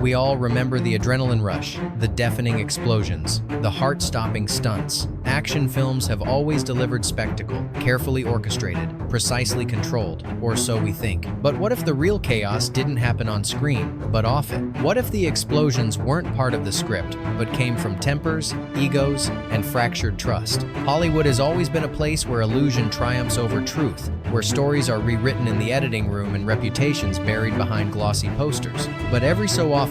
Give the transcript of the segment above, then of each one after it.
We all remember the adrenaline rush, the deafening explosions, the heart-stopping stunts. Action films have always delivered spectacle, carefully orchestrated, precisely controlled, or so we think. But what if the real chaos didn't happen on screen, but off it? What if the explosions weren't part of the script, but came from tempers, egos, and fractured trust? Hollywood has always been a place where illusion triumphs over truth, where stories are rewritten in the editing room and reputations buried behind glossy posters. But every so often,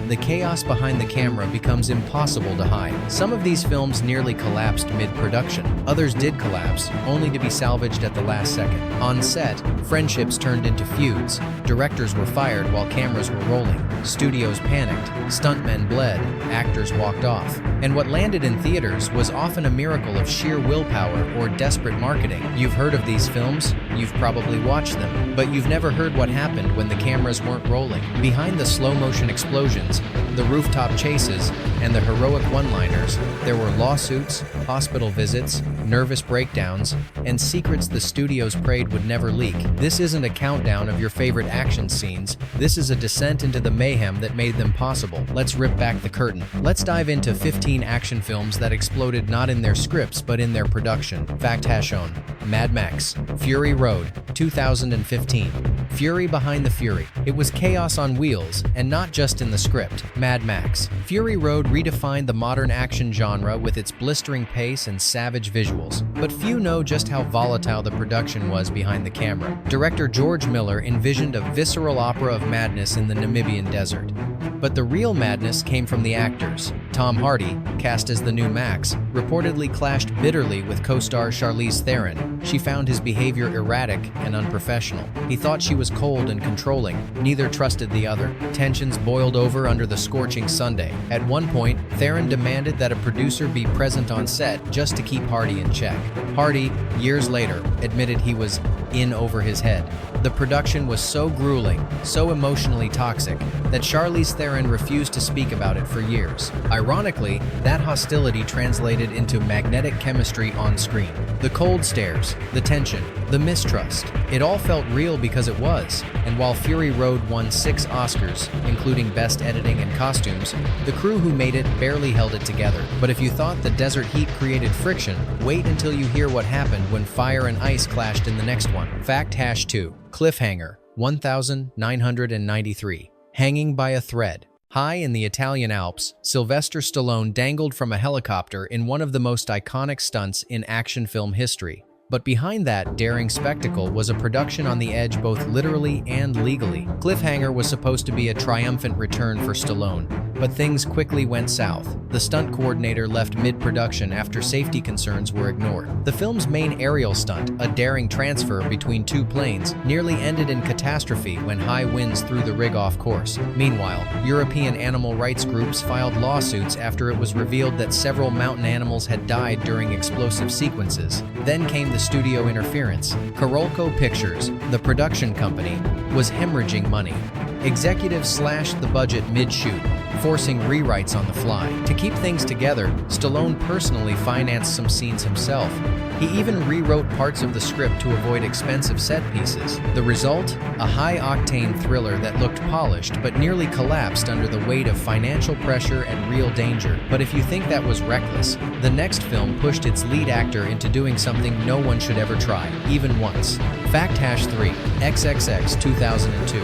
the chaos behind the camera becomes impossible to hide. Some of these films nearly collapsed mid-production. Others did collapse, only to be salvaged at the last second. On set, friendships turned into feuds. Directors were fired while cameras were rolling. Studios panicked. Stuntmen bled. Actors walked off. And what landed in theaters was often a miracle of sheer willpower or desperate marketing. You've heard of these films, you've probably watched them, but you've never heard what happened when the cameras weren't rolling. Behind the slow-motion explosions, the rooftop chases, and the heroic one-liners, there were lawsuits, hospital visits, nervous breakdowns, and secrets the studios prayed would never leak. This isn't a countdown of your favorite action scenes. This is a descent into the mayhem that made them possible. Let's rip back the curtain. Let's dive into 15 action films that exploded not in their scripts but in their production. Fact hash on. Mad Max, Fury Road, 2015. Fury behind the fury. It was chaos on wheels, and not just in the script. Mad Max. Fury Road redefined the modern action genre with its blistering pace and savage visuals. But few know just how volatile the production was behind the camera. Director George Miller envisioned a visceral opera of madness in the Namibian desert. But the real madness came from the actors. Tom Hardy, cast as the new Max, reportedly clashed bitterly with co-star Charlize Theron. She found his behavior erratic and unprofessional. He thought she was cold and controlling. Neither trusted the other. Tensions boiled over under the scorching Sunday. At one point, Theron demanded that a producer be present on set just to keep Hardy in check. Hardy, years later, admitted he was in over his head. The production was so grueling, so emotionally toxic, that Charlize Theron refused to speak about it for years. Ironically, that hostility translated into magnetic chemistry on screen. The cold stares, the tension, the mistrust. It all felt real because it was. And while Fury Road won 6 Oscars, including Best Editing and Costumes, the crew who made it barely held it together. But if you thought the desert heat created friction, wait until you hear what happened when fire and ice clashed in the next one. Fact hash 2. Cliffhanger, 1993. Hanging by a thread. High in the Italian Alps, Sylvester Stallone dangled from a helicopter in one of the most iconic stunts in action film history. But behind that daring spectacle was a production on the edge both literally and legally. Cliffhanger was supposed to be a triumphant return for Stallone, but things quickly went south. The stunt coordinator left mid-production after safety concerns were ignored. The film's main aerial stunt, a daring transfer between 2 planes, nearly ended in catastrophe when high winds threw the rig off course. Meanwhile, European animal rights groups filed lawsuits after it was revealed that several mountain animals had died during explosive sequences. Then came the studio interference. Carolco Pictures, the production company, was hemorrhaging money. Executives slashed the budget mid-shoot, forcing rewrites on the fly. To keep things together, Stallone personally financed some scenes himself. He even rewrote parts of the script to avoid expensive set pieces. The result? A high-octane thriller that looked polished but nearly collapsed under the weight of financial pressure and real danger. But if you think that was reckless, the next film pushed its lead actor into doing something no one should ever try, even once. Fact hash 3. XXX 2002.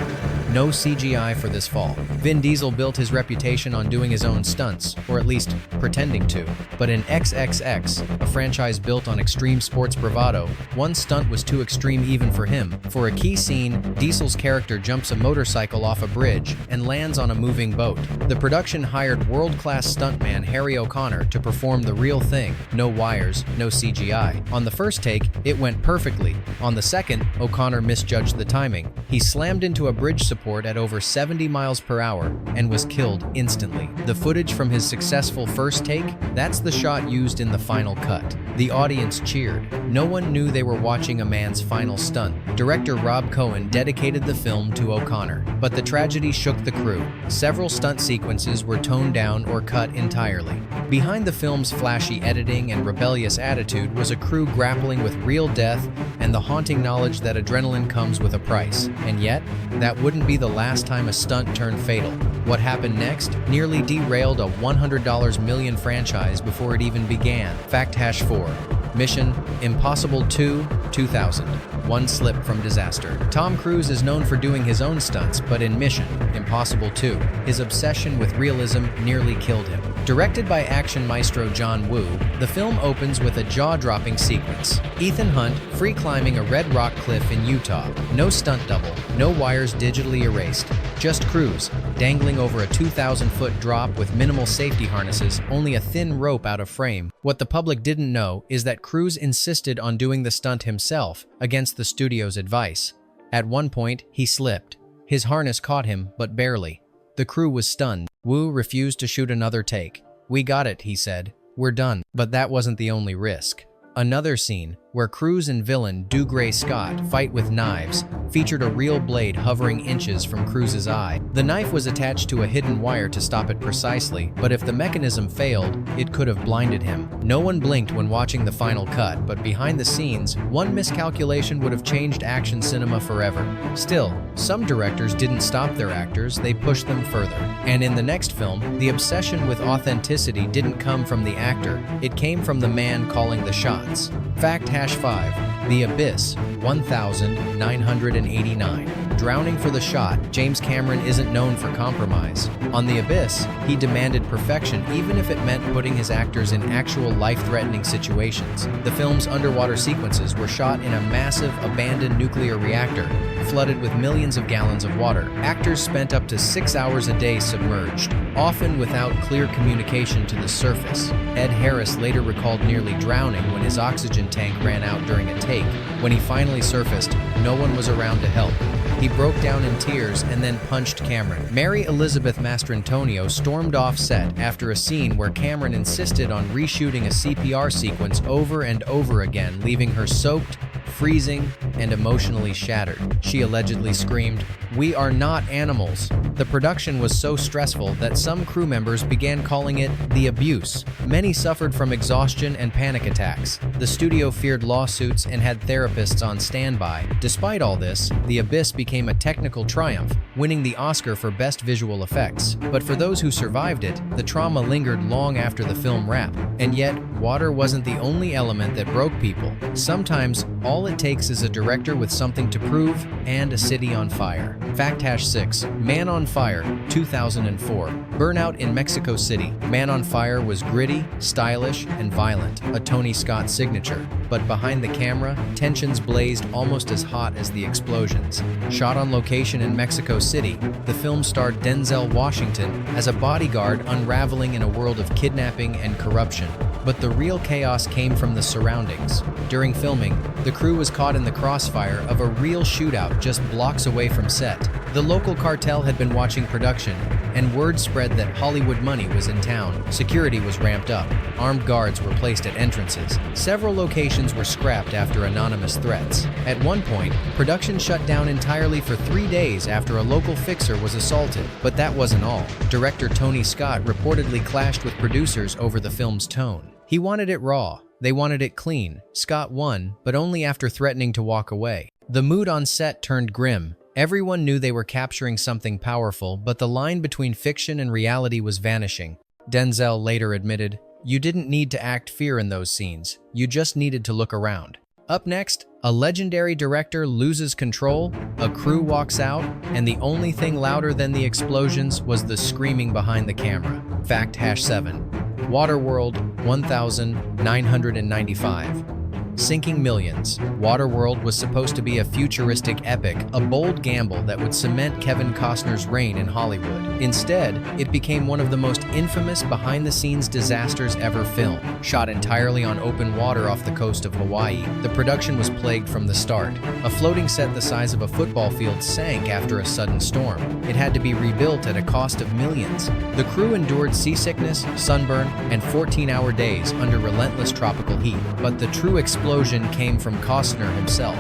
No CGI for this fall. Vin Diesel built his reputation on doing his own stunts, or at least pretending to. But in XXX, a franchise built on extreme sports bravado, one stunt was too extreme even for him. For a key scene, Diesel's character jumps a motorcycle off a bridge and lands on a moving boat. The production hired world-class stuntman Harry O'Connor to perform the real thing. No wires, no CGI. On the first take, it went perfectly. On the second, O'Connor misjudged the timing. He slammed into a bridge support at over 70 miles per hour and was killed instantly. The footage from his successful first take, that's the shot used in the final cut. The audience cheered. No one knew they were watching a man's final stunt. Director Rob Cohen dedicated the film to O'Connor, but the tragedy shook the crew. Several stunt sequences were toned down or cut entirely. Behind the film's flashy editing and rebellious attitude was a crew grappling with real death and the haunting knowledge that adrenaline comes with a price. And yet, that wouldn't be the last time a stunt turned fatal. What happened next nearly derailed a $100 million franchise before it even began. Fact hash 4. Mission Impossible 2, 2000. One slip from disaster. Tom Cruise is known for doing his own stunts, but in Mission Impossible 2, his obsession with realism nearly killed him. Directed by action maestro John Woo, the film opens with a jaw-dropping sequence. Ethan Hunt free climbing a red rock cliff in Utah. No stunt double, no wires digitally erased. Just Cruise, dangling over a 2,000-foot drop with minimal safety harnesses, only a thin rope out of frame. What the public didn't know is that Cruise insisted on doing the stunt himself, against the studio's advice. At one point, he slipped. His harness caught him, but barely. The crew was stunned. Woo refused to shoot another take. "We got it," he said. "We're done." But that wasn't the only risk. Another scene, where Cruise and villain Dougray Scott fight with knives, featured a real blade hovering inches from Cruise's eye. The knife was attached to a hidden wire to stop it precisely, but if the mechanism failed, it could have blinded him. No one blinked when watching the final cut, but behind the scenes, one miscalculation would have changed action cinema forever. Still, some directors didn't stop their actors, they pushed them further. And in the next film, the obsession with authenticity didn't come from the actor, it came from the man calling the shots. Fact hash 5. The Abyss, 1989. Drowning for the shot, James Cameron isn't known for compromise. On The Abyss, he demanded perfection even if it meant putting his actors in actual life-threatening situations. The film's underwater sequences were shot in a massive, abandoned nuclear reactor, flooded with millions of gallons of water. Actors spent up to 6 hours a day submerged, often without clear communication to the surface. Ed Harris later recalled nearly drowning when his oxygen tank ran out during a take. When he finally surfaced, no one was around to help. He broke down in tears and then punched Cameron. Mary Elizabeth Mastrantonio stormed off set after a scene where Cameron insisted on reshooting a CPR sequence over and over again, leaving her soaked, freezing, and emotionally shattered. She allegedly screamed, "We are not animals." The production was so stressful that some crew members began calling it the abuse. Many suffered from exhaustion and panic attacks. The studio feared lawsuits and had therapists on standby. Despite all this, The Abyss became a technical triumph, winning the Oscar for Best Visual Effects. But for those who survived it, the trauma lingered long after the film wrapped. And yet, water wasn't the only element that broke people. Sometimes, all it takes is a director with something to prove and a city on fire. Fact hash 6. Man on Fire, 2004. Burnout in Mexico City. Man on Fire was gritty, stylish, and violent, a Tony Scott signature. But behind the camera, tensions blazed almost as hot as the explosions. Shot on location in Mexico City, the film starred Denzel Washington as a bodyguard unraveling in a world of kidnapping and corruption. But the real chaos came from the surroundings. During filming, the crew was caught in the crossfire of a real shootout just blocks away from set. The local cartel had been watching production, and word spread that Hollywood money was in town. Security was ramped up. Armed guards were placed at entrances. Several locations were scrapped after anonymous threats. At one point, production shut down entirely for 3 days after a local fixer was assaulted. But that wasn't all. Director Tony Scott reportedly clashed with producers over the film's tone. He wanted it raw. They wanted it clean. Scott won, but only after threatening to walk away. The mood on set turned grim. Everyone knew they were capturing something powerful, but the line between fiction and reality was vanishing. Denzel later admitted, "You didn't need to act fear in those scenes. You just needed to look around." Up next, a legendary director loses control, a crew walks out, and the only thing louder than the explosions was the screaming behind the camera. Fact hash 7. Waterworld, 1995. Sinking millions, Waterworld was supposed to be a futuristic epic, a bold gamble that would cement Kevin Costner's reign in Hollywood. Instead, it became one of the most infamous behind-the-scenes disasters ever filmed. Shot entirely on open water off the coast of Hawaii, the production was plagued from the start. A floating set the size of a football field sank after a sudden storm. It had to be rebuilt at a cost of millions. The crew endured seasickness, sunburn, and 14-hour days under relentless tropical heat. But the true explosion came from Costner himself.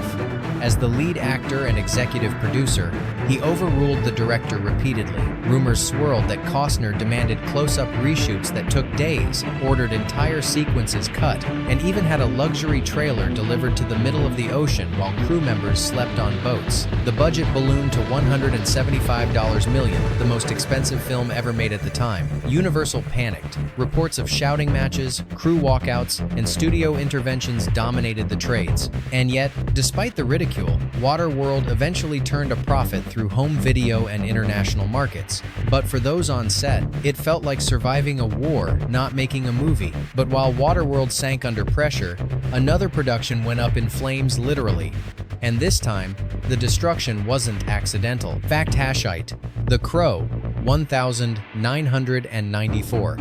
As the lead actor and executive producer, he overruled the director repeatedly. Rumors swirled that Costner demanded close-up reshoots that took days, ordered entire sequences cut, and even had a luxury trailer delivered to the middle of the ocean while crew members slept on boats. The budget ballooned to $175 million, the most expensive film ever made at the time. Universal panicked. Reports of shouting matches, crew walkouts, and studio interventions dominated the trades. And yet, despite the ridicule, Waterworld eventually turned a profit through home video and international markets. But for those on set, it felt like surviving a war, not making a movie. But while Waterworld sank under pressure, another production went up in flames literally. And this time, the destruction wasn't accidental. Fact hashite. The Crow, 1994.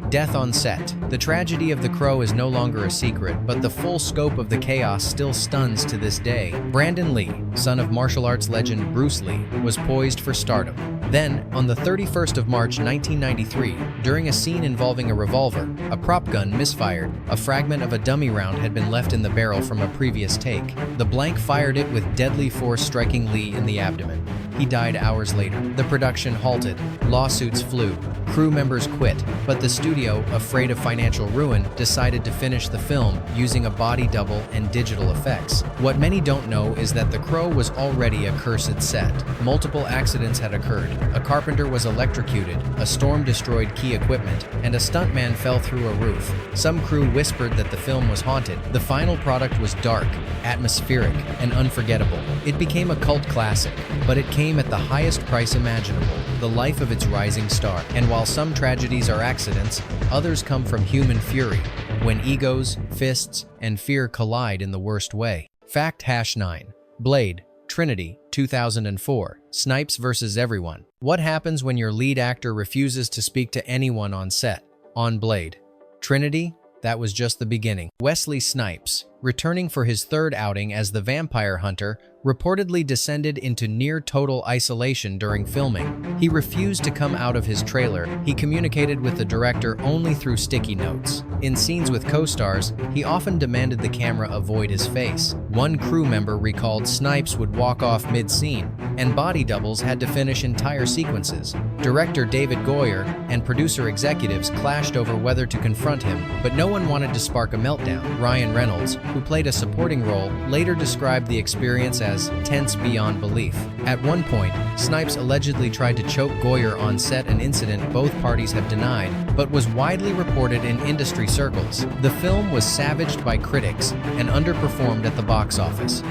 Death on set. The tragedy of The Crow is no longer a secret, but the full scope of the chaos still stuns to this day. Brandon Lee, son of martial arts legend Bruce Lee, was poised for stardom. Then, on the 31st of March 1993, during a scene involving a revolver, a prop gun misfired. A fragment of a dummy round had been left in the barrel from a previous take. The blank fired it with deadly force, striking Lee in the abdomen. He died hours later. The production halted. Lawsuits flew. Crew members quit, but the studio, afraid of financial ruin, decided to finish the film using a body double and digital effects. What many don't know is that The Crow was already a cursed set. Multiple accidents had occurred. A carpenter was electrocuted, a storm destroyed key equipment, and a stuntman fell through a roof. Some crew whispered that the film was haunted. The final product was dark, atmospheric, and unforgettable. It became a cult classic, but it came at the highest price imaginable, the life of its rising star. And while some tragedies are accidents, others come from human fury, when egos, fists, and fear collide in the worst way. Fact #9. Blade, Trinity, 2004. Snipes versus everyone. What happens when your lead actor refuses to speak to anyone on set? On Blade, Trinity, that was just the beginning. Wesley Snipes, returning for his third outing as the vampire hunter, reportedly descended into near-total isolation during filming. He refused to come out of his trailer. He communicated with the director only through sticky notes. In scenes with co-stars, he often demanded the camera avoid his face. One crew member recalled Snipes would walk off mid-scene, and body doubles had to finish entire sequences. Director David Goyer and producer executives clashed over whether to confront him, but no one wanted to spark a meltdown. Ryan Reynolds, who played a supporting role, later described the experience as tense beyond belief. At one point, Snipes allegedly tried to choke Goyer on set, an incident both parties have denied, but was widely reported in industry circles. The film was savaged by critics and underperformed at the box office.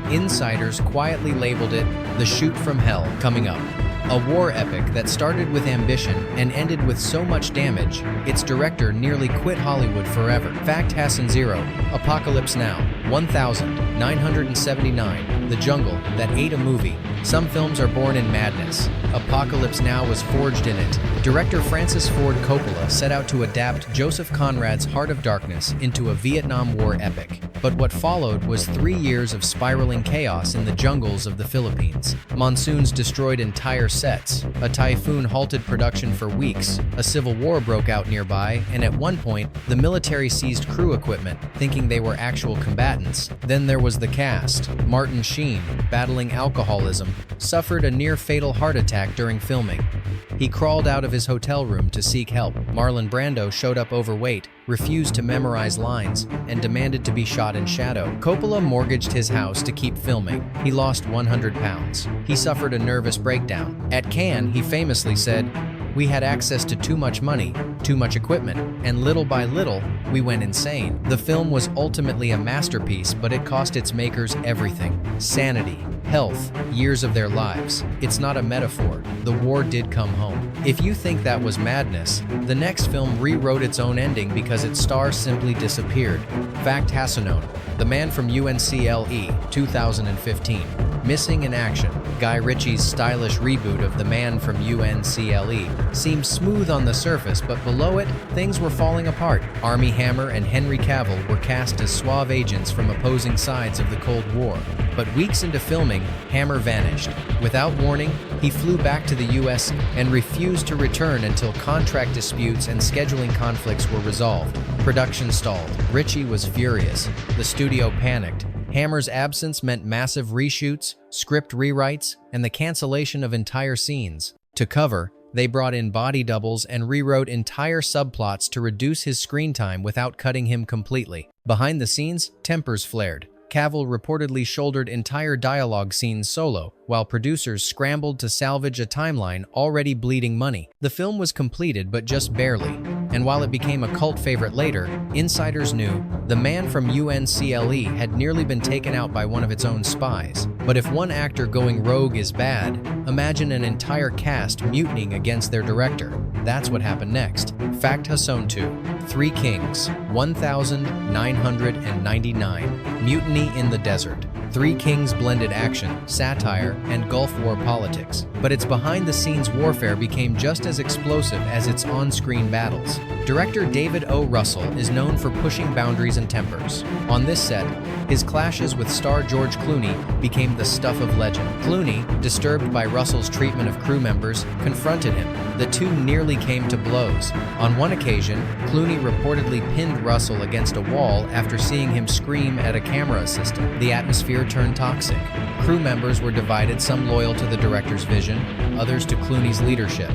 Insiders quietly labeled it the shoot from hell. Coming up, a war epic that started with ambition and ended with so much damage, its director nearly quit Hollywood forever. Fact #0. Apocalypse Now, 1979. The jungle that ate a movie. Some films are born in madness. Apocalypse Now was forged in it. Director Francis Ford Coppola set out to adapt Joseph Conrad's Heart of Darkness into a Vietnam War epic. But what followed was 3 years of spiraling chaos in the jungles of the Philippines. Monsoons destroyed entire sets. A typhoon halted production for weeks. A civil war broke out nearby, and at one point, the military seized crew equipment, thinking they were actual combatants. Then there was the cast. Martin Sheen, battling alcoholism, suffered a near-fatal heart attack during filming. He crawled out of his hotel room to seek help. Marlon Brando showed up overweight, refused to memorize lines, and demanded to be shot in shadow. Coppola mortgaged his house to keep filming. He lost 100 pounds. He suffered a nervous breakdown. At Cannes, he famously said, "We had access to too much money, too much equipment, and little by little, we went insane." The film was ultimately a masterpiece, but it cost its makers everything. Sanity, health, years of their lives. It's not a metaphor. The war did come home. If you think that was madness, the next film rewrote its own ending because its star simply disappeared. Fact #9. The Man from UNCLE, 2015. Missing in action. Guy Ritchie's stylish reboot of The Man from UNCLE seemed smooth on the surface, but below it, things were falling apart. Armie Hammer and Henry Cavill were cast as suave agents from opposing sides of the Cold War. But weeks into filming, Hammer vanished. Without warning, he flew back to the US and refused to return until contract disputes and scheduling conflicts were resolved. Production stalled. Ritchie was furious. The studio panicked. Hammer's absence meant massive reshoots, script rewrites, and the cancellation of entire scenes. To cover, they brought in body doubles and rewrote entire subplots to reduce his screen time without cutting him completely. Behind the scenes, tempers flared. Cavill reportedly shouldered entire dialogue scenes solo, while producers scrambled to salvage a timeline already bleeding money. The film was completed, but just barely, and while it became a cult favorite later, insiders knew the man from UNCLE had nearly been taken out by one of its own spies. But if one actor going rogue is bad, imagine an entire cast mutinying against their director. That's what happened next. Fact Hasson 2, Three Kings, 1999, Mutiny in the Desert. Three Kings blended action, satire, and Gulf War politics, but its behind-the-scenes warfare became just as explosive as its on-screen battles. Director David O. Russell is known for pushing boundaries and tempers. On this set, his clashes with star George Clooney became the stuff of legend. Clooney, disturbed by Russell's treatment of crew members, confronted him. The two nearly came to blows. On one occasion, Clooney reportedly pinned Russell against a wall after seeing him scream at a camera assistant. The atmosphere turned toxic. Crew members were divided, some loyal to the director's vision, others to Clooney's leadership.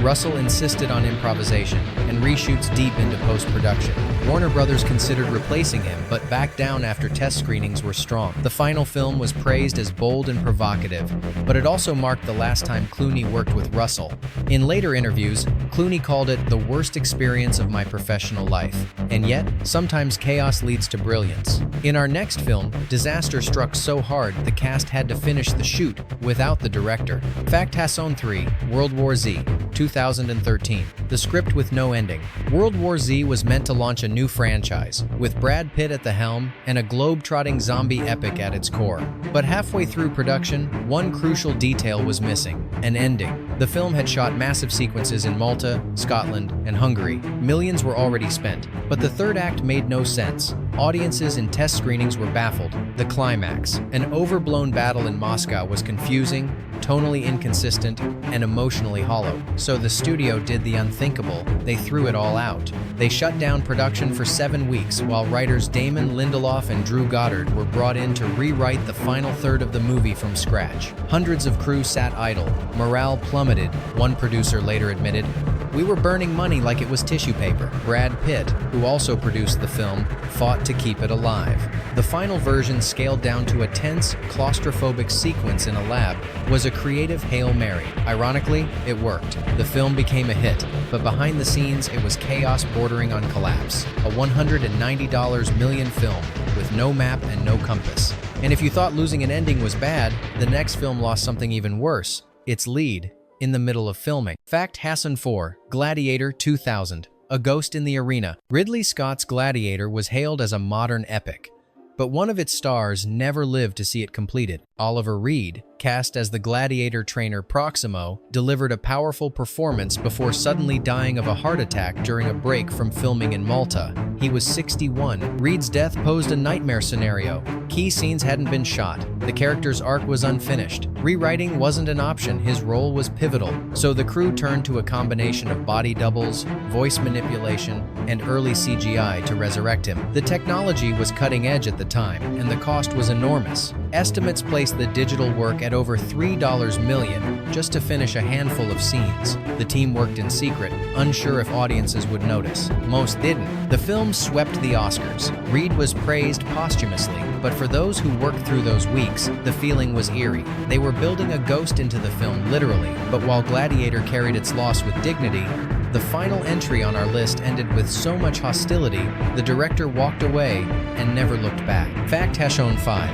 Russell insisted on improvisation and reshoots deep into post-production. Warner Brothers considered replacing him, but backed down after test screenings were strong. The final film was praised as bold and provocative, but it also marked the last time Clooney worked with Russell. In later interviews, Clooney called it the worst experience of my professional life. And yet, sometimes chaos leads to brilliance. In our next film, disaster struck so hard the cast had to finish the shoot without the director. Fact Hasson 3, World War Z, 2013. The script with no ending. World War Z was meant to launch a new franchise, with Brad Pitt at the helm and a globe-trotting zombie epic at its core. But halfway through production, one crucial detail was missing: an ending. The film had shot massive sequences in Malta, Scotland, and Hungary. Millions were already spent, but the third act made no sense. Audiences in test screenings were baffled. The climax, an overblown battle in Moscow, was confusing, tonally inconsistent, and emotionally hollow. So the studio did the unthinkable. They threw it all out. They shut down production for 7 weeks, while writers Damon Lindelof and Drew Goddard were brought in to rewrite the final third of the movie from scratch. Hundreds of crew sat idle. Morale plummeted, one producer later admitted. "We were burning money like it was tissue paper." Brad Pitt, who also produced the film, fought to keep it alive. The final version, scaled down to a tense, claustrophobic sequence in a lab, was a creative Hail Mary. Ironically, it worked. The film became a hit, but behind the scenes, it was chaos bordering on collapse. A $190 million film with no map and no compass. And if you thought losing an ending was bad, the next film lost something even worse: its lead, in the middle of filming. Fact Hasson 4, Gladiator 2000. A Ghost in the Arena. Ridley Scott's Gladiator was hailed as a modern epic, but one of its stars never lived to see it completed. Oliver Reed, cast as the Gladiator trainer Proximo, delivered a powerful performance before suddenly dying of a heart attack during a break from filming in Malta. He was 61. Reed's death posed a nightmare scenario. Key scenes hadn't been shot. The character's arc was unfinished. Rewriting wasn't an option. His role was pivotal. So the crew turned to a combination of body doubles, voice manipulation, and early CGI to resurrect him. The technology was cutting edge at the time, and the cost was enormous. Estimates placed the digital work at over $3 million just to finish a handful of scenes. The team worked in secret, unsure if audiences would notice. Most didn't. The film swept the Oscars. Reed was praised posthumously, but for those who worked through those weeks, the feeling was eerie. They were building a ghost into the film, literally, but while Gladiator carried its loss with dignity, the final entry on our list ended with so much hostility, the director walked away and never looked back. Fact Hasson 5.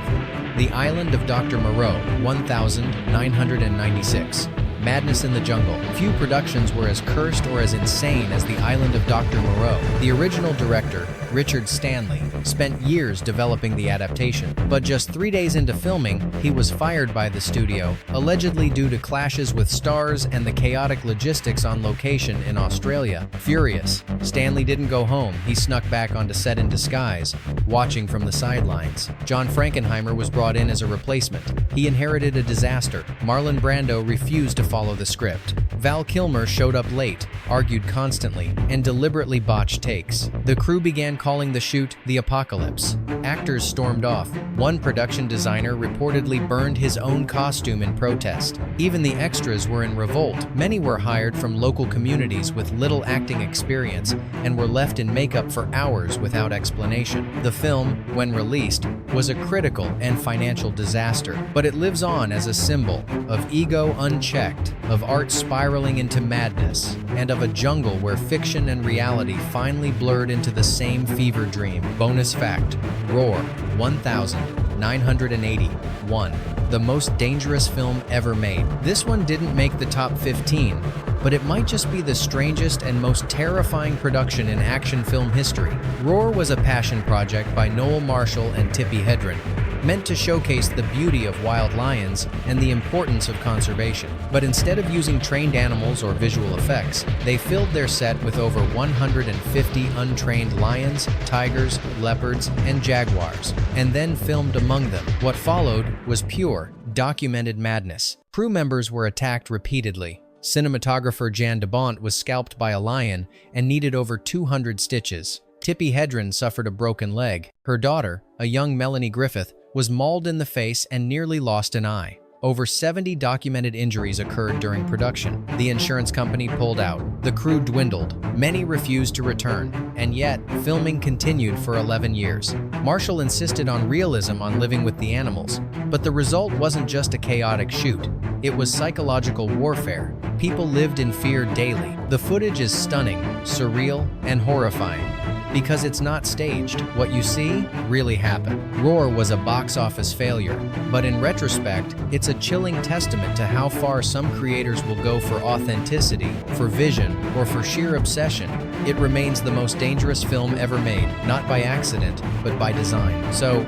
The Island of Dr. Moreau, 1996. Madness in the Jungle. Few productions were as cursed or as insane as The Island of Dr. Moreau. The original director, Richard Stanley, spent years developing the adaptation, but just 3 days into filming, he was fired by the studio, allegedly due to clashes with stars and the chaotic logistics on location in Australia. Furious, Stanley didn't go home. He snuck back onto set in disguise, watching from the sidelines. John Frankenheimer was brought in as a replacement. He inherited a disaster. Marlon Brando refused to follow the script. Val Kilmer showed up late, argued constantly, and deliberately botched takes. The crew began calling the shoot the apocalypse. Actors stormed off. One production designer reportedly burned his own costume in protest. Even the extras were in revolt. Many were hired from local communities with little acting experience and were left in makeup for hours without explanation. The film, when released, was a critical and financial disaster, but it lives on as a symbol of ego unchecked, of art spiraling into madness, and of a jungle where fiction and reality finally blurred into the same fever dream. Bonus fact: Roar, 1981, the most dangerous film ever made. This one didn't make the top 15, but it might just be the strangest and most terrifying production in action film history. Roar was a passion project by Noel Marshall and Tippi Hedren, meant to showcase the beauty of wild lions and the importance of conservation. But instead of using trained animals or visual effects, they filled their set with over 150 untrained lions, tigers, leopards, and jaguars, and then filmed among them. What followed was pure, documented madness. Crew members were attacked repeatedly. Cinematographer Jan de Bont was scalped by a lion and needed over 200 stitches. Tippi Hedren suffered a broken leg. Her daughter, a young Melanie Griffith, was mauled in the face and nearly lost an eye. Over 70 documented injuries occurred during production. The insurance company pulled out. The crew dwindled. Many refused to return. And yet, filming continued for 11 years. Marshall insisted on realism on living with the animals. But the result wasn't just a chaotic shoot. It was psychological warfare. People lived in fear daily. The footage is stunning, surreal, and horrifying. Because it's not staged, what you see really happened. Roar was a box office failure, but in retrospect, it's a chilling testament to how far some creators will go for authenticity, for vision, or for sheer obsession. It remains the most dangerous film ever made, not by accident, but by design. So,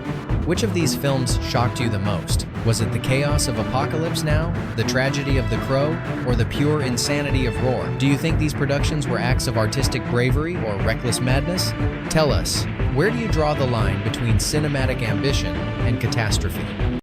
which of these films shocked you the most? Was it the chaos of Apocalypse Now, the tragedy of The Crow, or the pure insanity of Roar? Do you think these productions were acts of artistic bravery or reckless madness? Tell us, where do you draw the line between cinematic ambition and catastrophe?